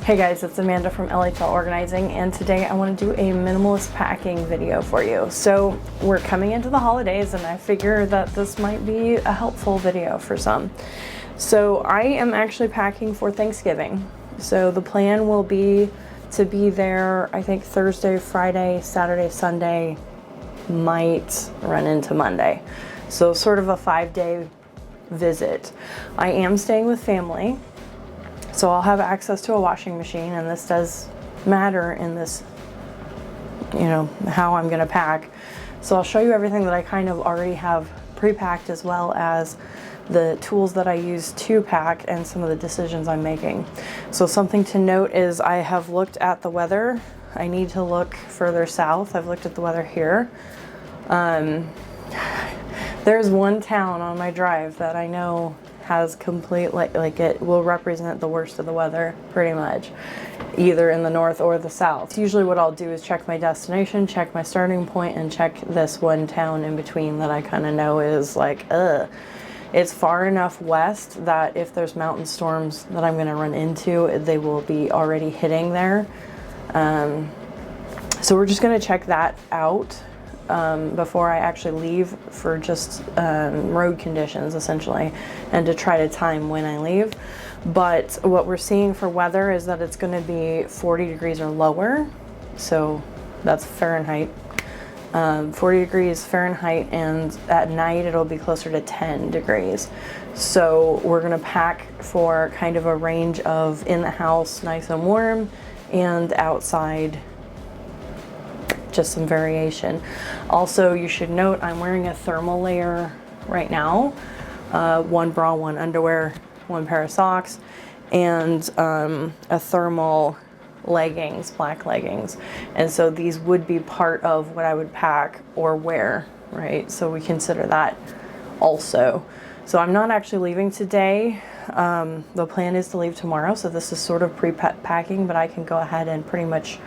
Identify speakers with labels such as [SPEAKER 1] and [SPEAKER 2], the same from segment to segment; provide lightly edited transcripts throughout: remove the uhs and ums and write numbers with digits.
[SPEAKER 1] Hey guys, it's Amanda from LHL Organizing, and today I want to do a minimalist packing video for you. So we're coming into the holidays and I figure that this might be a helpful video for some. So I am actually packing for Thanksgiving. So the plan will be to be there, I think Thursday, Friday, Saturday, Sunday, might run into Monday. So sort of a 5-day visit. I am staying with family. So I'll have access to a washing machine, and this does matter in this, how I'm gonna pack. So I'll show you everything that I kind of already have pre-packed, as well as the tools that I use to pack and some of the decisions I'm making. So something to note is I have looked at the weather. I need to look further south. I've looked at the weather here. There's one town on my drive that I know has complete, like it will represent the worst of the weather pretty much, either in the north or the south. Usually what I'll do is check my destination, check my starting point, and check this one town in between that I kind of know is like, it's far enough west that if there's mountain storms that I'm going to run into, they will be already hitting there. So we're just going to check that out before I actually leave, for just road conditions essentially, and to try to time when I leave. But what we're seeing for weather is that it's going to be 40 degrees or lower, so that's Fahrenheit. 40 degrees Fahrenheit, and at night it'll be closer to 10 degrees. So we're going to pack for kind of a range of in the house nice and warm, and outside just some variation. Also, you should note I'm wearing a thermal layer right now, one bra, one underwear, one pair of socks, and a thermal leggings, black leggings. And so these would be part of what I would pack or wear, right? So we consider that also. So I'm not actually leaving today. The plan is to leave tomorrow, so this is sort of pre-packing, but I can go ahead and pretty much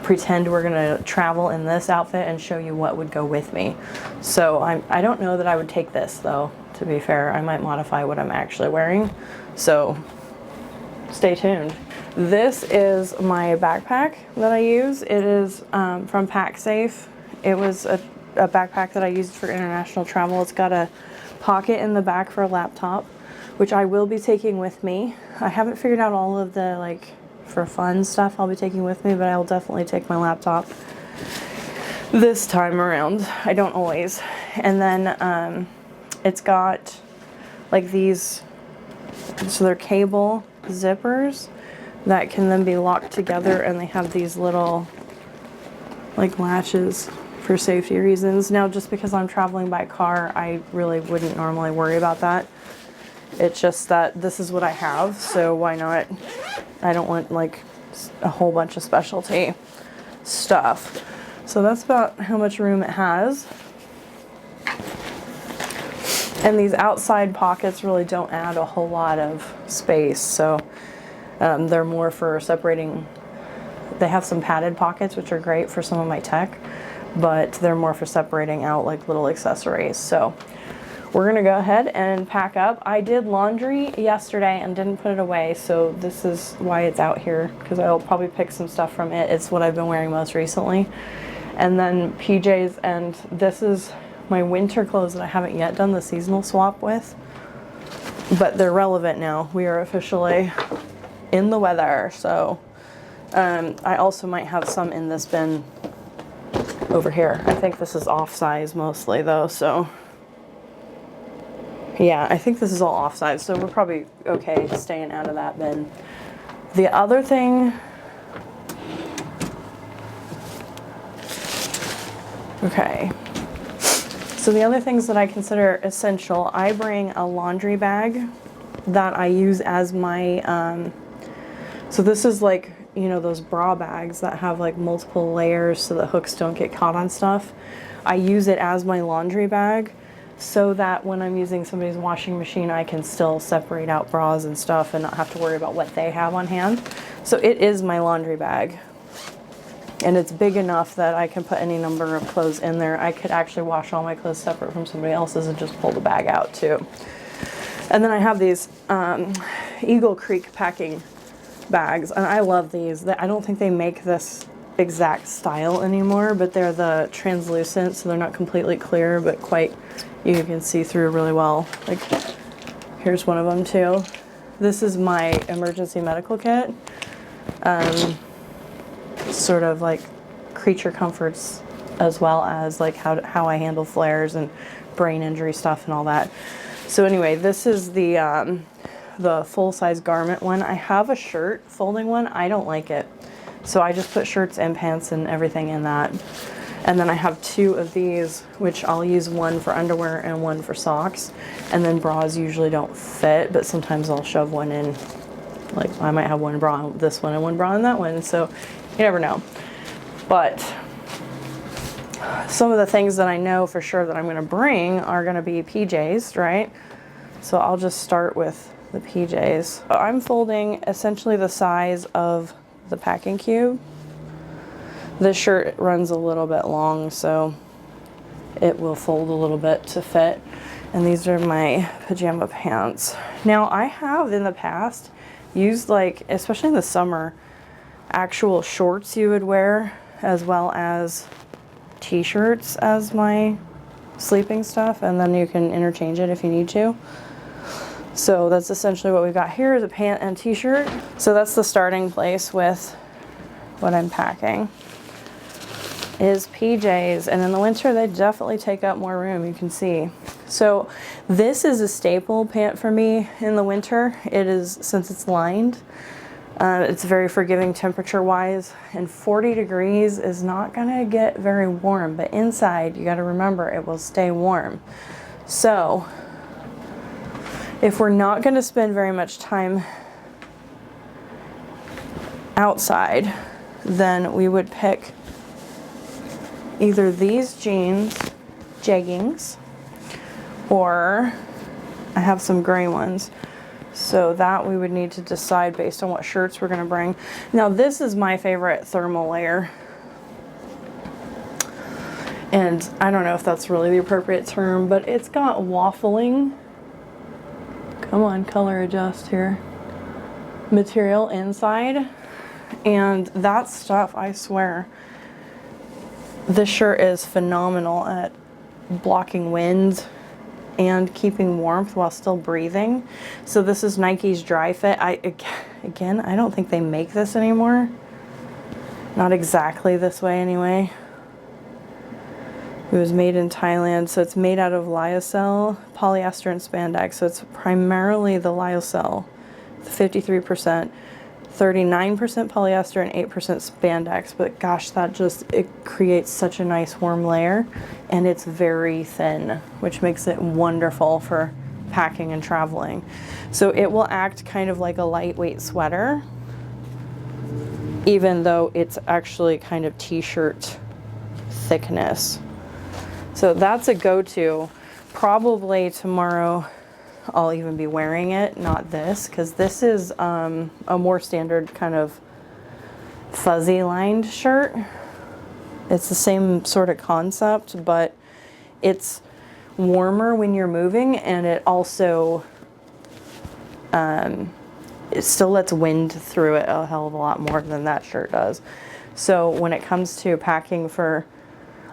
[SPEAKER 1] pretend we're gonna travel in this outfit and show you what would go with me. So I don't know that I would take this though, to be fair. I might modify what I'm actually wearing, so stay tuned. This is my backpack that I use. It is from PackSafe. It was a backpack that I used for international travel. It's got a pocket in the back for a laptop, which I will be taking with me. I haven't figured out all of the for fun stuff I'll be taking with me, but I will definitely take my laptop this time around. I don't always. And then it's got these, so they're cable zippers that can then be locked together, and they have these little latches for safety reasons. Now, just because I'm traveling by car, I really wouldn't normally worry about that. It's just that this is what I have, so why not? I don't want a whole bunch of specialty stuff. So that's about how much room it has. And these outside pockets really don't add a whole lot of space, so they're more for separating. They have some padded pockets, which are great for some of my tech, but they're more for separating out little accessories. So we're gonna go ahead and pack up. I did laundry yesterday and didn't put it away, so this is why it's out here, because I'll probably pick some stuff from it. It's what I've been wearing most recently. And then PJs, and this is my winter clothes that I haven't yet done the seasonal swap with, but they're relevant now. We are officially in the weather, so I also might have some in this bin over here. I think this is off size mostly though, so yeah, I think this is all off size, so we're probably okay staying out of that bin. The other thing, okay, so the other things that I consider essential, I bring a laundry bag that I use as my, so this is those bra bags that have multiple layers so the hooks don't get caught on stuff. I use it as my laundry bag so that when I'm using somebody's washing machine, I can still separate out bras and stuff and not have to worry about what they have on hand. So it is my laundry bag. And it's big enough that I can put any number of clothes in there. I could actually wash all my clothes separate from somebody else's and just pull the bag out too. And then I have these Eagle Creek packing bags, and I love these. I don't think they make this exact style anymore, but they're the translucent, so they're not completely clear, but quite, you can see through really well. Like, here's one of them too. This is my emergency medical kit. Sort of like creature comforts, as well as like how I handle flares and brain injury stuff and all that. So anyway, this is the full-size garment one. I have a shirt folding one. I don't like it, so I just put shirts and pants and everything in that. And then I have 2 of these, which I'll use one for underwear and one for socks. And then bras usually don't fit, but sometimes I'll shove one in. Like, I might have one bra in this one and one bra in that one, so you never know. But some of the things that I know for sure that I'm going to bring are going to be PJs, right? So I'll just start with the PJs. I'm folding essentially the size of the packing cube. This shirt runs a little bit long, so it will fold a little bit to fit. And these are my pajama pants. Now, I have in the past used, like, especially in the summer, actual shorts you would wear, as well as t-shirts as my sleeping stuff, and then you can interchange it if you need to. So that's essentially what we've got here, is a pant and t-shirt. So that's the starting place with what I'm packing, is PJs. And in the winter, they definitely take up more room, you can see. So this is a staple pant for me in the winter. It is, since it's lined, it's very forgiving temperature wise, and 40 degrees is not gonna get very warm, but inside you gotta remember it will stay warm. So if we're not gonna spend very much time outside, then we would pick either these jeans, jeggings, or I have some gray ones. So that we would need to decide based on what shirts we're gonna bring. Now this is my favorite thermal layer. And I don't know if that's really the appropriate term, but it's got waffling, come on, color adjust here, material inside. And that stuff, I swear, this shirt is phenomenal at blocking wind and keeping warmth while still breathing. So this is Nike's Dry Fit. Again, I don't think they make this anymore. Not exactly this way anyway. It was made in Thailand, so it's made out of lyocell, polyester, and spandex. So it's primarily the lyocell, 53%, 39% polyester, and 8% spandex. But gosh, it creates such a nice warm layer, and it's very thin, which makes it wonderful for packing and traveling. So it will act kind of like a lightweight sweater, even though it's actually kind of t-shirt thickness. So that's a go-to. Probably tomorrow I'll even be wearing it, not this, because this is a more standard kind of fuzzy lined shirt. It's the same sort of concept, but it's warmer when you're moving, and it also it still lets wind through it a hell of a lot more than that shirt does. So when it comes to packing for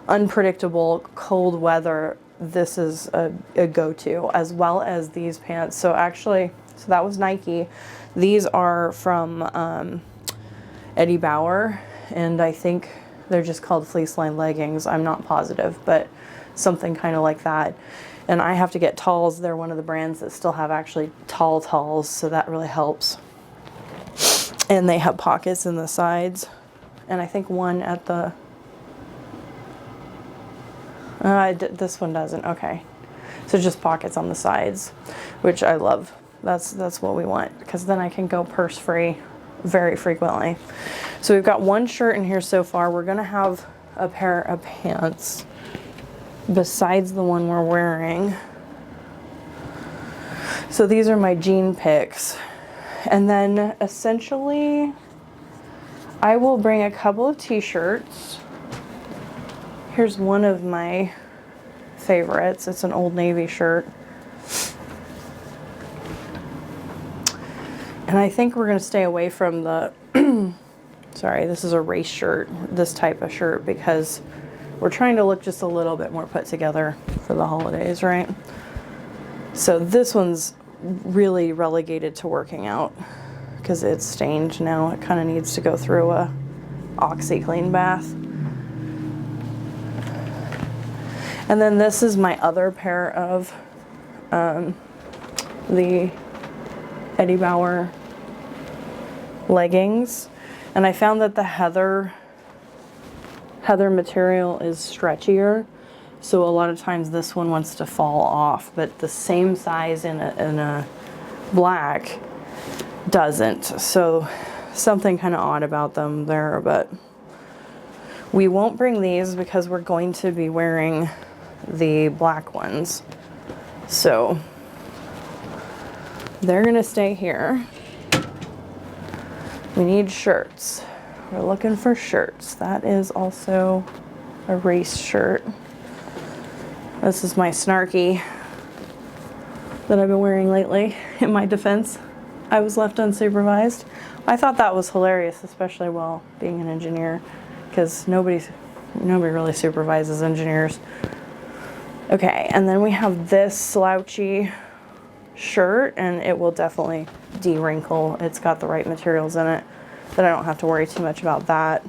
[SPEAKER 1] unpredictable cold weather, this is a go-to, as well as these pants. So actually, so that was Nike. These are from Eddie Bauer, and I think they're just called fleece line leggings. I'm not positive, but something kind of like that. And I have to get talls. They're one of the brands that still have actually talls, so that really helps. And they have pockets in the sides, and I think one at the this one doesn't. Okay, so just pockets on the sides, which I love. That's what we want, because then I can go purse free very frequently. So we've got one shirt in here so far. We're gonna have a pair of pants besides the one we're wearing. So these are my jean picks, and then essentially I will bring a couple of t-shirts. Here's one of my favorites. It's an Old Navy shirt. And I think we're going to stay away from the, sorry, this is a race shirt, this type of shirt, because we're trying to look just a little bit more put together for the holidays, right? So this one's really relegated to working out because it's stained now. It kind of needs to go through a OxyClean bath. And then this is my other pair of the Eddie Bauer leggings. And I found that the heather material is stretchier. So a lot of times this one wants to fall off, but the same size in a black doesn't. So something kind of odd about them there, but we won't bring these because we're going to be wearing the black ones. So they're gonna stay here. We need shirts. We're looking for shirts. That is also a race shirt. This is my snarky that I've been wearing lately. In my defense, I was left unsupervised. I thought that was hilarious, especially while being an engineer, because nobody really supervises engineers. Okay, and then we have this slouchy shirt, and it will definitely de-wrinkle. It's got the right materials in it, that I don't have to worry too much about that.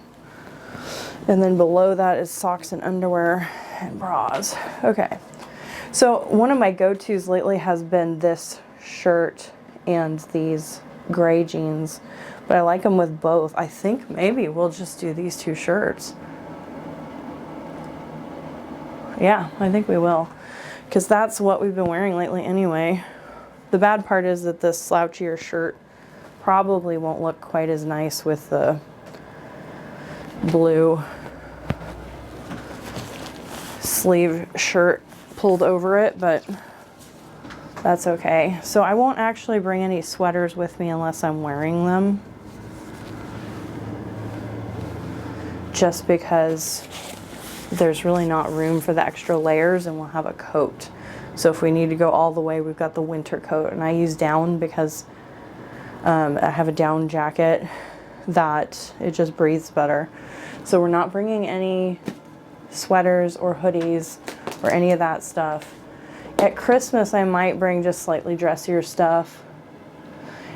[SPEAKER 1] And then below that is socks and underwear and bras. Okay, so one of my go-tos lately has been this shirt and these gray jeans, but I like them with both. I think maybe we'll just do these two shirts. Yeah, I think we will, because that's what we've been wearing lately anyway. The bad part is that this slouchier shirt probably won't look quite as nice with the blue sleeve shirt pulled over it, but that's okay. So I won't actually bring any sweaters with me unless I'm wearing them, just because there's really not room for the extra layers, and we'll have a coat. So if we need to go all the way, we've got the winter coat, and I use down because I have a down jacket that it just breathes better. So we're not bringing any sweaters or hoodies or any of that stuff. At Christmas, I might bring just slightly dressier stuff.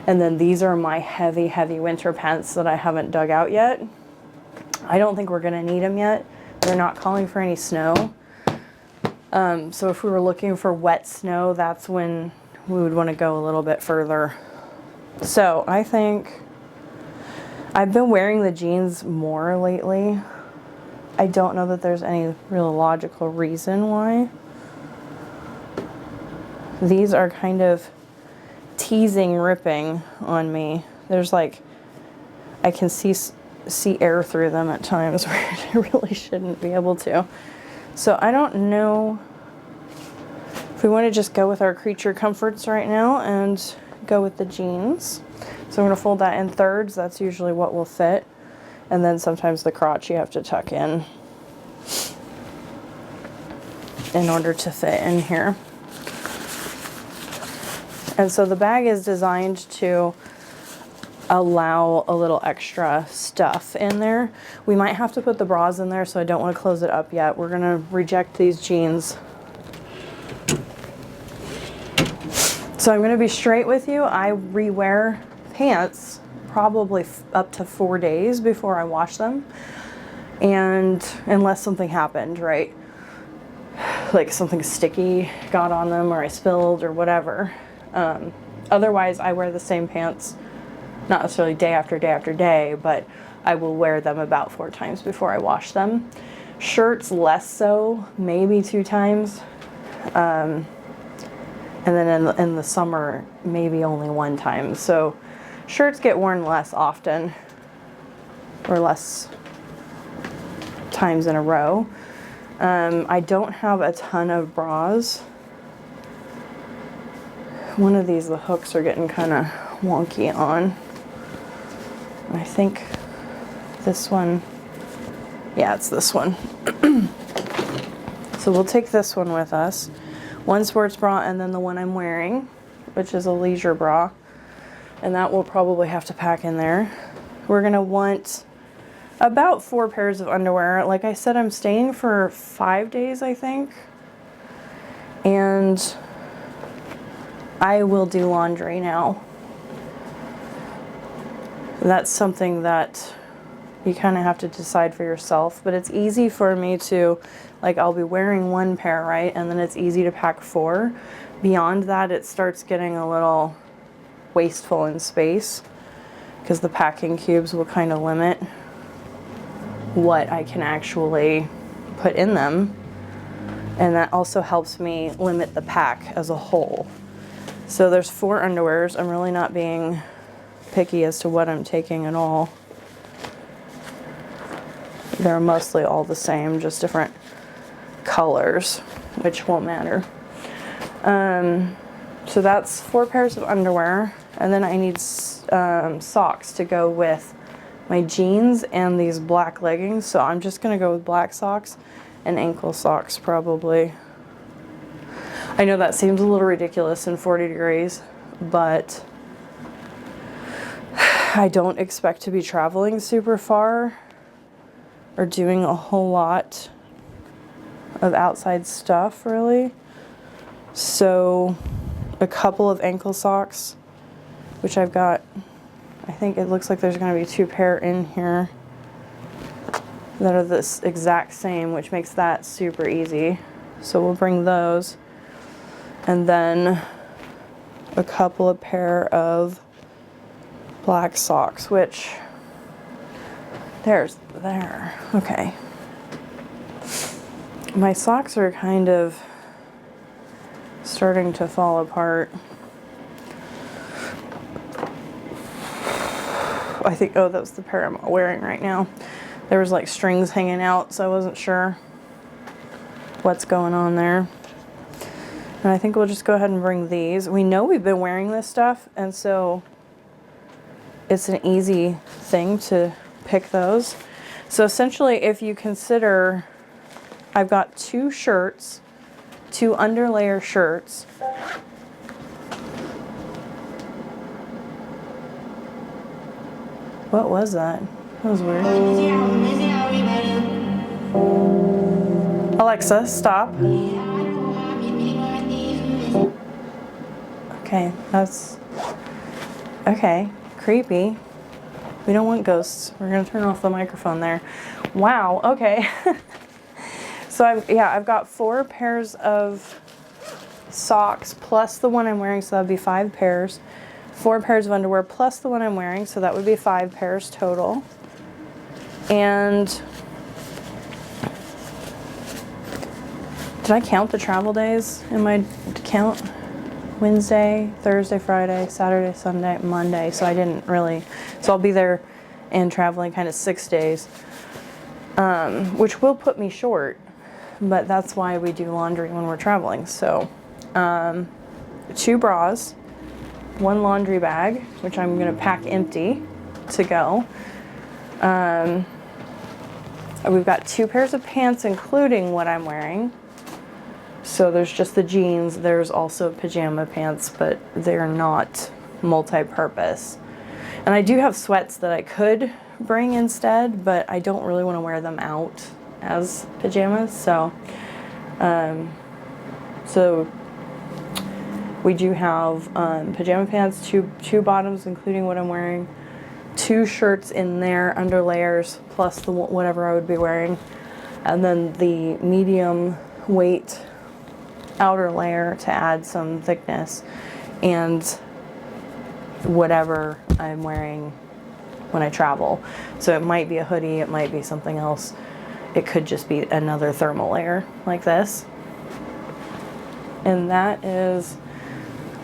[SPEAKER 1] And then these are my heavy, heavy winter pants that I haven't dug out yet. I don't think we're gonna need them yet. They're not calling for any snow. So if we were looking for wet snow, that's when we would want to go a little bit further. So I think I've been wearing the jeans more lately. I don't know that there's any real logical reason why. These are kind of teasing ripping on me. There's like, I can see air through them at times where I really shouldn't be able to. So I don't know if we want to just go with our creature comforts right now and go with the jeans. So I'm going to fold that in thirds. That's usually what will fit. And then sometimes the crotch you have to tuck in order to fit in here. And so the bag is designed to allow a little extra stuff in there. We might have to put the bras in there, so I don't want to close it up yet. We're going to reject these jeans. So I'm going to be straight with you. I rewear pants probably up to 4 days before I wash them. And unless something happened, right? Like something sticky got on them, or I spilled or whatever. Otherwise, I wear the same pants, not necessarily day after day after day, but I will wear them about 4 times before I wash them. Shirts less so, maybe 2 times. And then in the summer, maybe only 1 time. So shirts get worn less often, or less times in a row. I don't have a ton of bras. One of these, the hooks are getting kind of wonky on. I think this one, yeah, it's this one. So we'll take this one with us. 1 sports bra, and then the one I'm wearing, which is a leisure bra. and that will probably have to pack in there. We're gonna want about 4 pairs of underwear. Like I said, I'm staying for 5 days, I think. And I will do laundry now. That's something that you kind of have to decide for yourself, but it's easy for me to, like, I'll be wearing 1 pair, right? And then it's easy to pack 4. Beyond that, it starts getting a little wasteful in space because the packing cubes will kind of limit what I can actually put in them. And that also helps me limit the pack as a whole. So there's 4 underwears. I'm really not being picky as to what I'm taking at all. They're mostly all the same, just different colors, which won't matter. So that's 4 pairs of underwear. And then I need socks to go with my jeans and these black leggings. So I'm just gonna go with black socks and ankle socks probably. I know that seems a little ridiculous in 40 degrees, but I don't expect to be traveling super far or doing a whole lot of outside stuff really. So a couple of ankle socks, which I've got, I think it looks like there's going to be 2 pair in here that are this exact same, which makes that super easy. So we'll bring those. And then a couple of pair of black socks, which there. Okay. My socks are kind of starting to fall apart. I think, oh, that's the pair I'm wearing right now. There was like strings hanging out, so I wasn't sure what's going on there. And I think we'll just go ahead and bring these. We know we've been wearing this stuff, and so it's an easy thing to pick those. So essentially, if you consider, I've got 2 shirts, 2 underlayer shirts. What was that? That was weird. Alexa, stop. Okay, that's okay. Creepy. We don't want ghosts. We're gonna turn off the microphone there. Wow. Okay. So I've got 4 pairs of socks plus the one I'm wearing, so that'd be 5 pairs. 4 pairs of underwear plus the one I'm wearing, so that would be 5 pairs total. And did I count the travel days in my count? Wednesday, Thursday, Friday, Saturday, Sunday, Monday. So I didn't really, so I'll be there and traveling kind of 6 days, which will put me short, but that's why we do laundry when we're traveling. So 2 bras, 1 laundry bag, which I'm gonna pack empty to go. We've got 2 pairs of pants, including what I'm wearing. So there's just the jeans. There's also pajama pants, but they're not multi-purpose. And I do have sweats that I could bring instead, but I don't really want to wear them out as pajamas. So, we do have pajama pants, two bottoms, including what I'm wearing, 2 shirts in there, under layers, plus the whatever I would be wearing, and then the medium weight outer layer to add some thickness, and whatever I'm wearing when I travel. So it might be a hoodie, it might be something else. It could just be another thermal layer like this. And that is,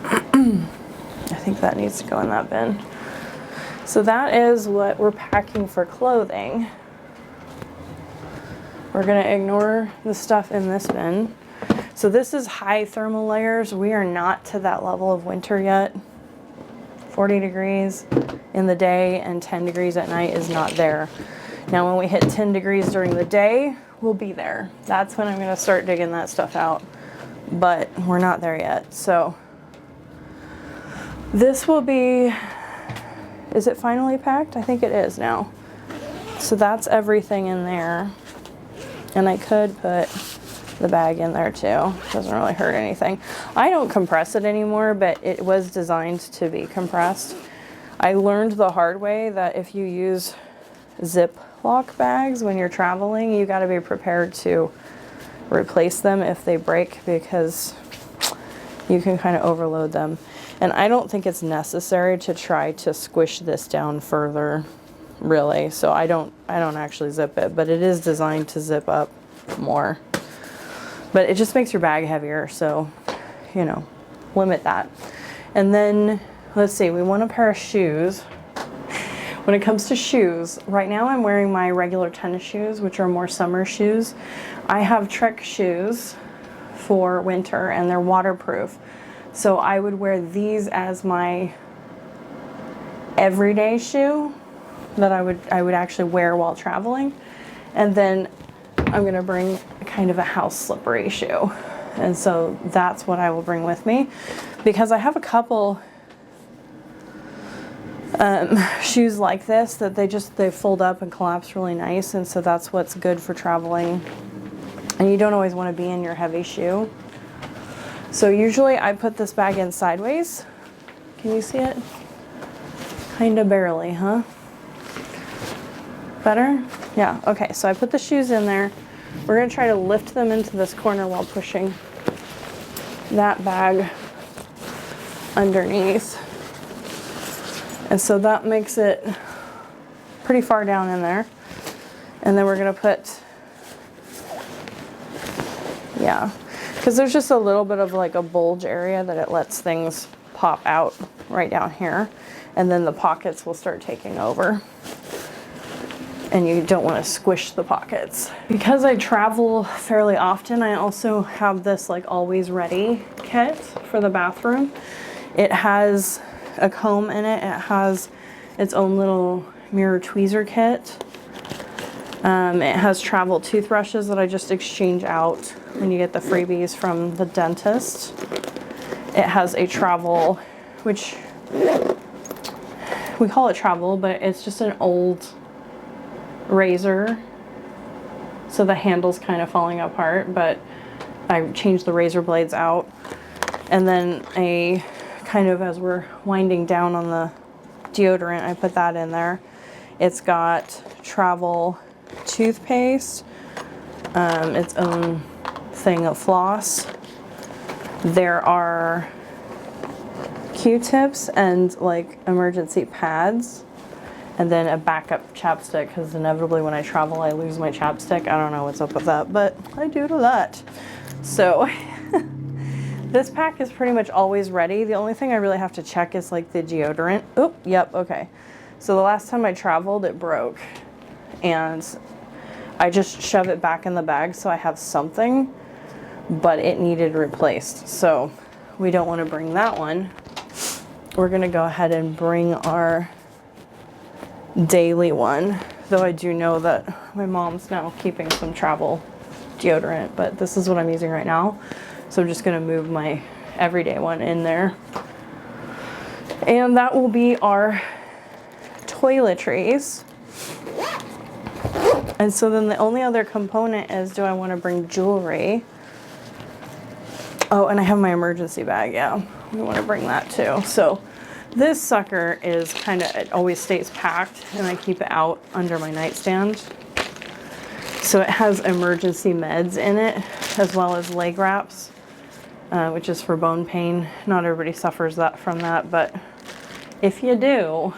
[SPEAKER 1] I think that needs to go in that bin. So that is what we're packing for clothing. We're gonna ignore the stuff in this bin. So this is high thermal layers. We are not to that level of winter yet. 40 degrees in the day and 10 degrees at night is not there. Now when we hit 10 degrees during the day, we'll be there. That's when I'm gonna start digging that stuff out. But we're not there yet. So this will be Is it finally packed? I think it is now. So that's everything in there. And I could put the bag in there too. Doesn't really hurt anything. I don't compress it anymore, but it was designed to be compressed. I learned the hard way that if you use Ziploc bags when you're traveling, you got to be prepared to replace them if they break, because you can kind of overload them. And I don't think it's necessary to try to squish this down further, really. So I don't actually zip it, but it is designed to zip up more. But it just makes your bag heavier, so, you know, limit that. And then, let's see, we want a pair of shoes. When it comes to shoes, right now I'm wearing my regular tennis shoes, which are more summer shoes. I have Trek shoes for winter, and they're waterproof. So I would wear these as my everyday shoe that I would actually wear while traveling. And then I'm gonna bring kind of a house slippery shoe. And so that's what I will bring with me, because I have a couple shoes like this that they fold up and collapse really nice. And so that's what's good for traveling. And you don't always want to be in your heavy shoe. So usually I put this bag in sideways. Can you see it? Kind of barely, huh? Better? Yeah, okay, so I put the shoes in there. We're gonna try to lift them into this corner while pushing that bag underneath. And so that makes it pretty far down in there. And then we're gonna put, yeah, because there's just a little bit of like a bulge area that it lets things pop out right down here. And then the pockets will start taking over. And you don't want to squish the pockets. Because I travel fairly often, I also have this like always ready kit for the bathroom. It has a comb in it. It has its own little mirror tweezer kit. It has travel toothbrushes that I just exchange out when you get the freebies from the dentist. It has a travel, which we call it travel, but it's just an old razor. So the handle's kind of falling apart, but I changed the razor blades out. And then a kind of, as we're winding down on the deodorant, I put that in there. It's got travel toothpaste, its own thing of floss. There are Q-tips and like emergency pads, and then a backup chapstick, because inevitably when I travel I lose my chapstick. I don't know what's up with that, but I do to that. So this pack is pretty much always ready. The only thing I really have to check is like the deodorant. Oh, yep, okay. So the last time I traveled, it broke, and I just shove it back in the bag so I have something, but it needed replaced. So we don't want to bring that one. We're gonna go ahead and bring our daily one, though I do know that my mom's now keeping some travel deodorant, but this is what I'm using right now. So I'm just gonna move my everyday one in there. And that will be our toiletries. And so then the only other component is, do I want to bring jewelry? Oh, and I have my emergency bag, yeah. We want to bring that too. So this sucker is kind of, it always stays packed, and I keep it out under my nightstand. So it has emergency meds in it, as well as leg wraps, which is for bone pain. Not everybody suffers from that, but if you do,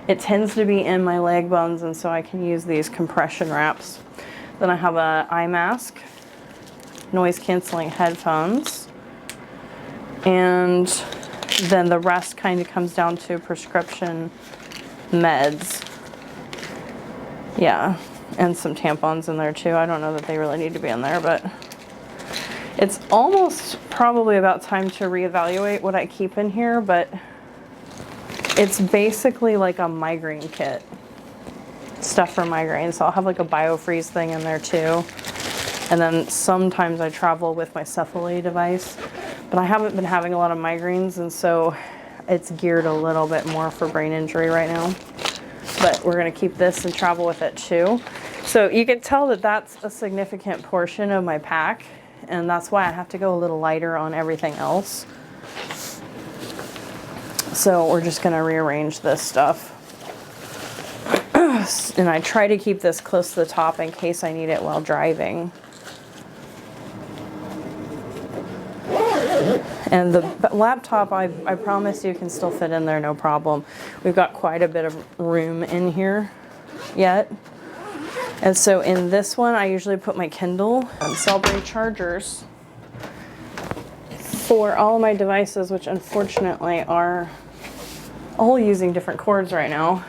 [SPEAKER 1] it tends to be in my leg bones, and so I can use these compression wraps. Then I have an eye mask, noise canceling headphones, and then the rest kind of comes down to prescription meds. Yeah, and some tampons in there too. I don't know that they really need to be in there, but it's almost probably about time to reevaluate what I keep in here, but it's basically like a migraine kit. Stuff for migraine. So I'll have like a biofreeze thing in there too. And then sometimes I travel with my Cephalate device, but I haven't been having a lot of migraines, and so it's geared a little bit more for brain injury right now. But we're going to keep this and travel with it too. So you can tell that that's a significant portion of my pack, and that's why I have to go a little lighter on everything else. So we're just going to rearrange this stuff. And I try to keep this close to the top in case I need it while driving. And the laptop, I promise you, can still fit in there, no problem. We've got quite a bit of room in here yet. And so in this one, I usually put my Kindle and cell-brake chargers for all of my devices, which unfortunately are all using different cords right now.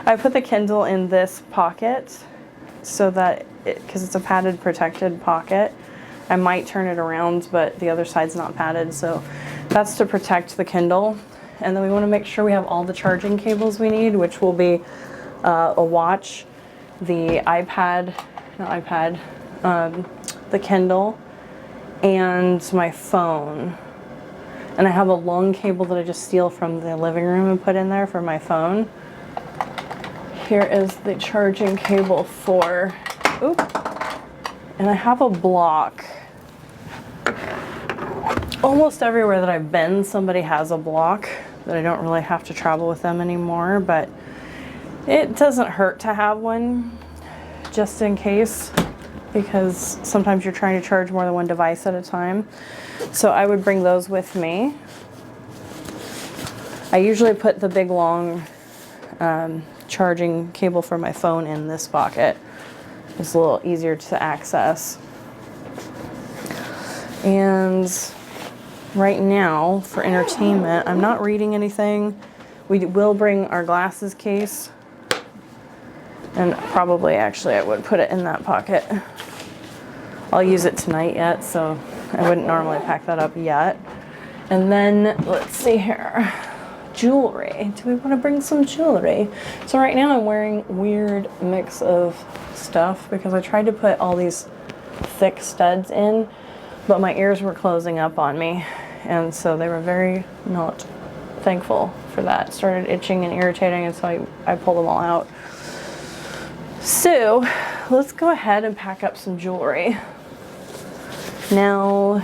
[SPEAKER 1] I put the Kindle in this pocket so that, because it's a padded, protected pocket, I might turn it around, but the other side's not padded, so that's to protect the Kindle. And then we want to make sure we have all the charging cables we need, which will be a watch, the the Kindle, and my phone. And I have a long cable that I just steal from the living room and put in there for my phone. Here is the charging cable for, and I have a block. Almost everywhere that I've been, somebody has a block that I don't really have to travel with them anymore, but it doesn't hurt to have one just in case, because sometimes you're trying to charge more than one device at a time. So I would bring those with me. I usually put the big long charging cable for my phone in this pocket. It's a little easier to access. And right now, for entertainment, I'm not reading anything. We will bring our glasses case, and probably actually I would put it in that pocket. I'll use it tonight yet, so I wouldn't normally pack that up yet. And then let's see here. Jewelry. Do we want to bring some jewelry? So right now I'm wearing a weird mix of stuff because I tried to put all these thick studs in, but my ears were closing up on me, and so they were very not thankful for that. It started itching and irritating, and so I pulled them all out. So let's go ahead and pack up some jewelry. Now,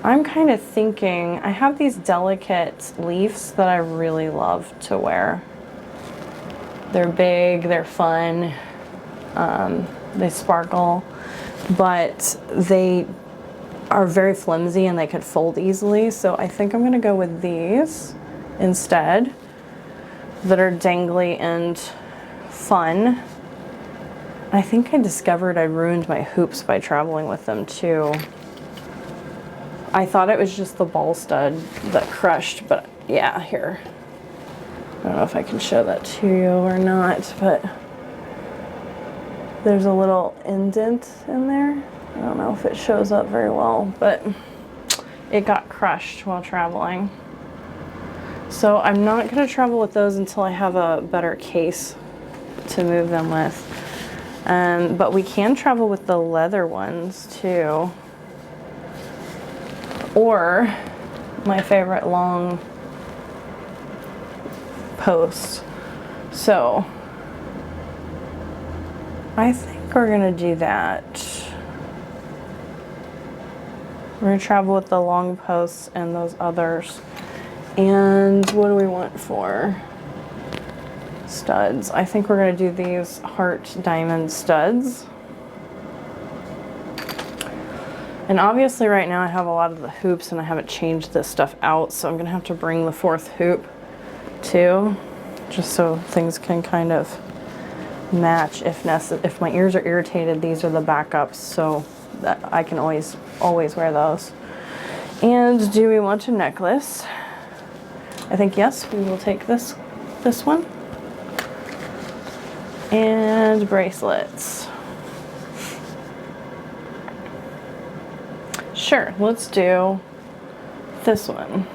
[SPEAKER 1] I'm kind of thinking, I have these delicate leaves that I really love to wear. They're big, they're fun, they sparkle, but they are very flimsy and they could fold easily. So I think I'm gonna go with these instead, that are dangly and fun. I think I discovered I ruined my hoops by traveling with them too. I thought it was just the ball stud that crushed, but yeah, here. I don't know if I can show that to you or not, but there's a little indent in there. I don't know if it shows up very well, but it got crushed while traveling. So I'm not going to travel with those until I have a better case to move them with. But we can travel with the leather ones too. Or my favorite long post. So I think we're gonna do that. We're gonna travel with the long posts and those others. And what do we want for studs? I think we're gonna do these heart diamond studs. And obviously right now I have a lot of the hoops and I haven't changed this stuff out, so I'm gonna have to bring the fourth hoop too, just so things can kind of match if necessary. If my ears are irritated, these are the backups, so that I can always wear those. And do we want a necklace? I think yes, we will take this one. And bracelets. Sure, let's do this one.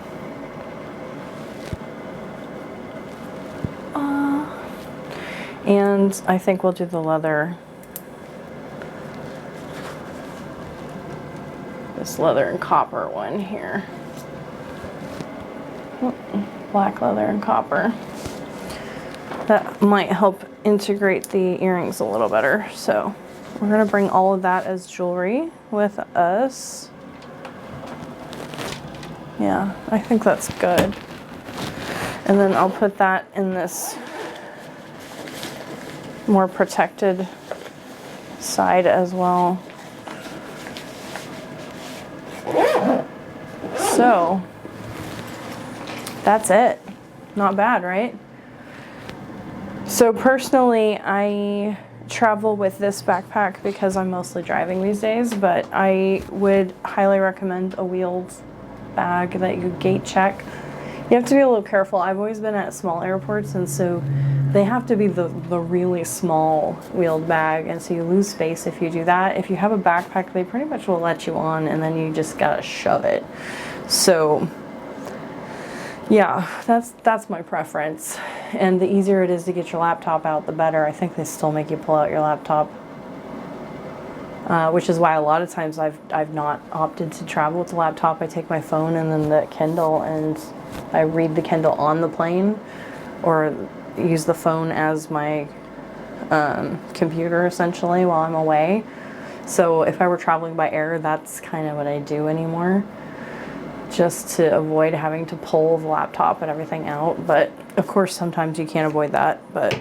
[SPEAKER 1] And I think we'll do the leather. This leather and copper one here. black leather and copper. That might help integrate the earrings a little better. So we're gonna bring all of that as jewelry with us. Yeah, I think that's good. And then I'll put that in this more protected side as well. So that's it. Not bad, right? So personally, I travel with this backpack because I'm mostly driving these days, but I would highly recommend a wheeled bag that you gate check. You have to be a little careful. I've always been at small airports, and so they have to be the really small wheeled bag, and so you lose space if you do that. If you have a backpack, they pretty much will let you on, and then you just gotta shove it. So yeah, that's my preference. And the easier it is to get your laptop out, the better. I think they still make you pull out your laptop, which is why a lot of times I've not opted to travel with the laptop. I take my phone and then the Kindle, and I read the Kindle on the plane, or use the phone as my computer essentially while I'm away. So if I were traveling by air, that's kind of what I do anymore, just to avoid having to pull the laptop and everything out. But of course, sometimes you can't avoid that. But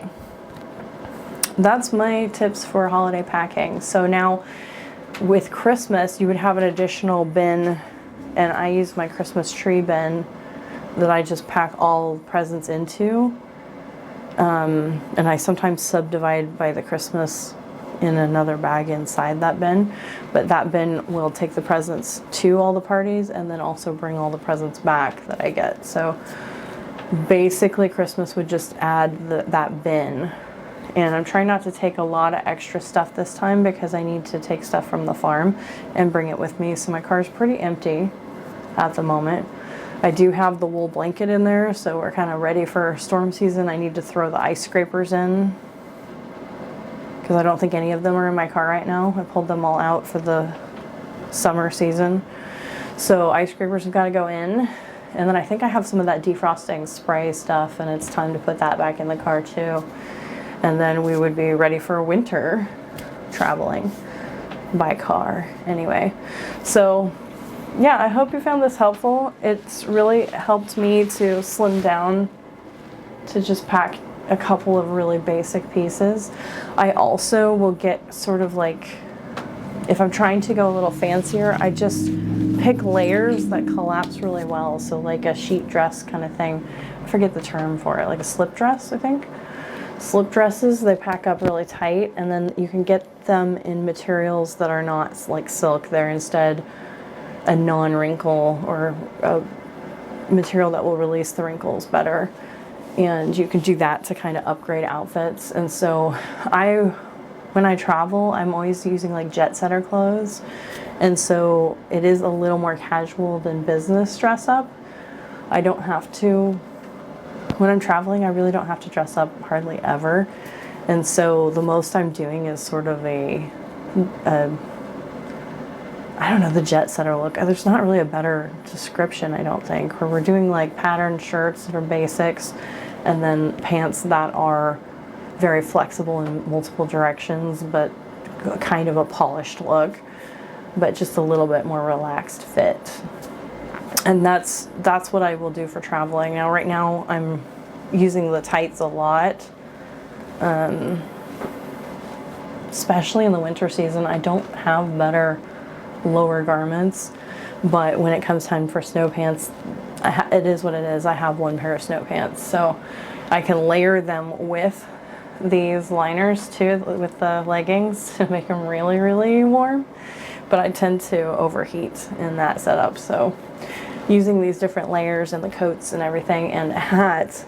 [SPEAKER 1] that's my tips for holiday packing. So now with Christmas, you would have an additional bin, and I use my Christmas tree bin that I just pack all presents into. And I sometimes subdivide by the Christmas in another bag inside that bin, but that bin will take the presents to all the parties and then also bring all the presents back that I get. So basically Christmas would just add that bin. And I'm trying not to take a lot of extra stuff this time because I need to take stuff from the farm and bring it with me. So my car's pretty empty at the moment. I do have the wool blanket in there, so we're kind of ready for storm season. I need to throw the ice scrapers in because I don't think any of them are in my car right now. I pulled them all out for the summer season. So ice scrapers have got to go in. And then I think I have some of that defrosting spray stuff, and it's time to put that back in the car too. And then we would be ready for winter traveling by car anyway. So yeah, I hope you found this helpful. It's really helped me to slim down to just pack a couple of really basic pieces. I also will get sort of like, if I'm trying to go a little fancier, I just pick layers that collapse really well. So like a sheet dress kind of thing. I forget the term for it, like a slip dress, I think. Slip dresses, they pack up really tight, and then you can get them in materials that are not like silk. They're instead a non-wrinkle or a material that will release the wrinkles better. And you can do that to kind of upgrade outfits. And so when I travel, I'm always using like jet setter clothes. And so it is a little more casual than business dress up. I don't have to, when I'm traveling, I really don't have to dress up hardly ever. And so the most I'm doing is sort of I don't know, the jet setter look. There's not really a better description, I don't think, where we're doing like patterned shirts that are basics, and then pants that are very flexible in multiple directions, but kind of a polished look, but just a little bit more relaxed fit. And that's what I will do for traveling. Now, right now, I'm using the tights a lot, especially in the winter season. I don't have better lower garments, but when it comes time for snow pants, it is what it is. I have one pair of snow pants, so I can layer them with these liners too, with the leggings, to make them really, really warm. But I tend to overheat in that setup, so using these different layers and the coats and everything, and a hat,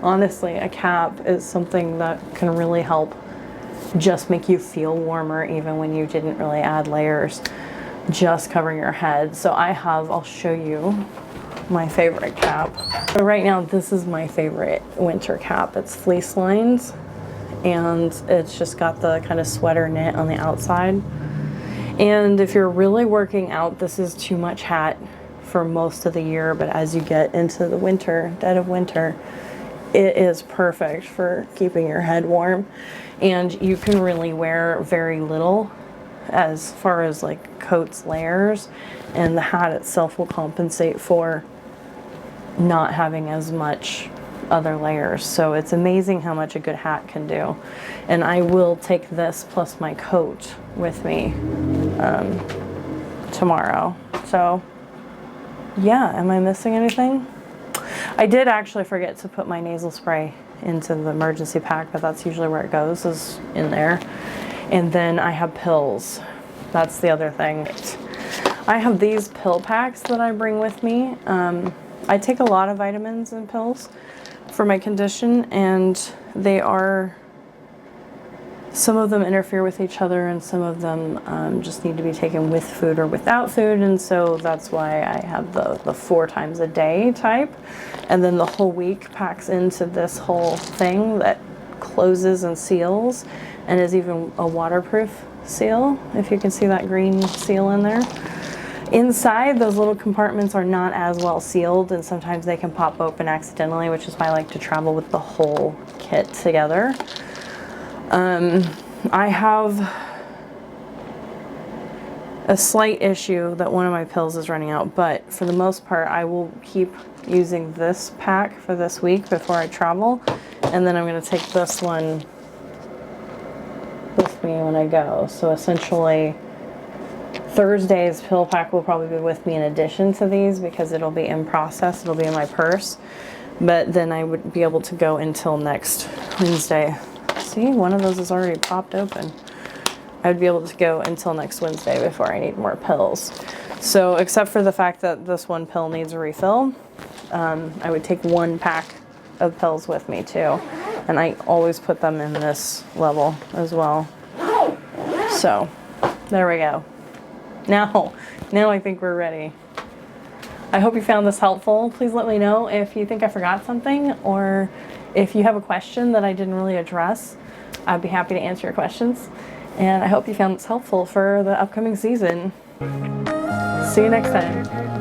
[SPEAKER 1] honestly, a cap is something that can really help just make you feel warmer even when you didn't really add layers, just covering your head. So I'll show you my favorite cap. So right now, this is my favorite winter cap. It's fleece lined, and it's just got the kind of sweater knit on the outside. And if you're really working out, this is too much hat for most of the year, but as you get into the winter, dead of winter, it is perfect for keeping your head warm. And you can really wear very little as far as like coats, layers, and the hat itself will compensate for not having as much other layers. So it's amazing how much a good hat can do. And I will take this plus my coat with me tomorrow. So yeah, am I missing anything? I did actually forget to put my nasal spray into the emergency pack, but that's usually where it goes, is in there. And then I have pills. That's the other thing. I have these pill packs that I bring with me. I take a lot of vitamins and pills for my condition, and they are, some of them interfere with each other and some of them just need to be taken with food or without food, and so that's why I have the 4 times a day type. And then the whole week packs into this whole thing that closes and seals and is even a waterproof seal, if you can see that green seal in there. Inside, those little compartments are not as well sealed, and sometimes they can pop open accidentally, which is why I like to travel with the whole kit together. I have a slight issue that one of my pills is running out, but for the most part, I will keep using this pack for this week before I travel, and then I'm going to take this one with me when I go. So essentially, Thursday's pill pack will probably be with me in addition to these because it'll be in process, it'll be in my purse, but then I would be able to go until next Wednesday. See, one of those is already popped open. I'd be able to go until next Wednesday before I need more pills. So except for the fact that this one pill needs a refill, I would take 1 pack of pills with me too. And I always put them in this level as well. So there we go. Now I think we're ready. I hope you found this helpful. Please let me know if you think I forgot something, or if you have a question that I didn't really address. I'd be happy to answer your questions. And I hope you found this helpful for the upcoming season. See you next time.